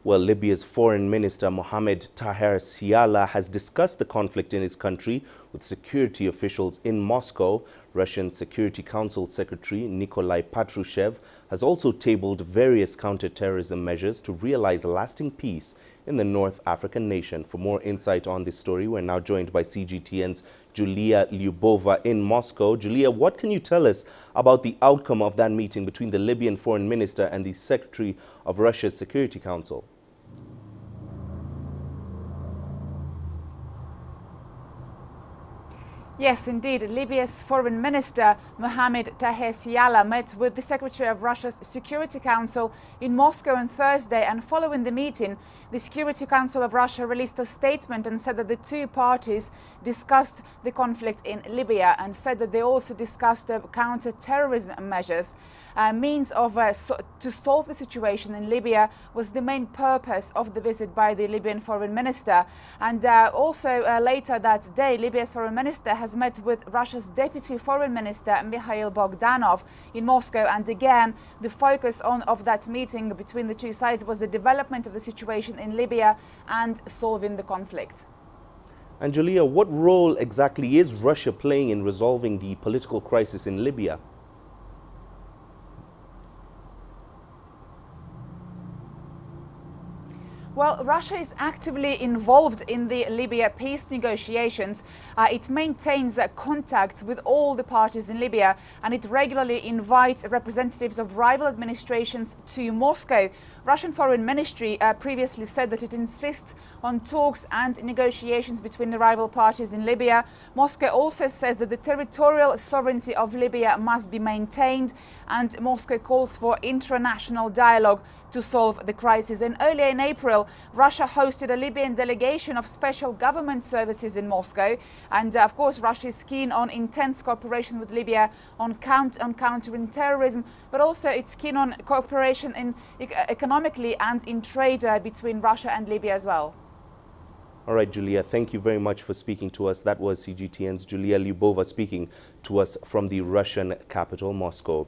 Well, Libya's Foreign Minister Mohamed Taher Siala has discussed the conflict in his country with security officials in Moscow. Russian Security Council Secretary Nikolai Patrushev has also tabled various counter-terrorism measures to realize lasting peace in the North African nation. For more insight on this story, we're now joined by CGTN's Julia Lyubova in Moscow. Julia, what can you tell us about the outcome of that meeting between the Libyan Foreign Minister and the Secretary of Russia's Security Council? Yes, indeed. Libya's Foreign Minister Mohamed Taher Siala met with the Secretary of Russia's Security Council in Moscow on Thursday, and following the meeting, the Security Council of Russia released a statement and said that the two parties discussed the conflict in Libya and said that they also discussed counter-terrorism measures. Means of to solve the situation in Libya was the main purpose of the visit by the Libyan Foreign Minister. And also later that day, Libya's Foreign Minister has met with Russia's Deputy Foreign Minister Mikhail Bogdanov in Moscow. And again, the focus of that meeting between the two sides was the development of the situation in Libya and solving the conflict. And Julia, what role exactly is Russia playing in resolving the political crisis in Libya? Well, Russia is actively involved in the Libya peace negotiations. It maintains contacts with all the parties in Libya, and it regularly invites representatives of rival administrations to Moscow. Russian Foreign Ministry previously said that it insists on talks and negotiations between the rival parties in Libya. Moscow also says that the territorial sovereignty of Libya must be maintained, and Moscow calls for international dialogue to solve the crisis. And earlier in April, Russia hosted a Libyan delegation of special government services in Moscow. And of course, Russia is keen on intense cooperation with Libya on countering terrorism, but also it's keen on cooperation in economically and in trade between Russia and Libya as well. All right, Julia, thank you very much for speaking to us. That was CGTN's Julia Lyubova speaking to us from the Russian capital, Moscow.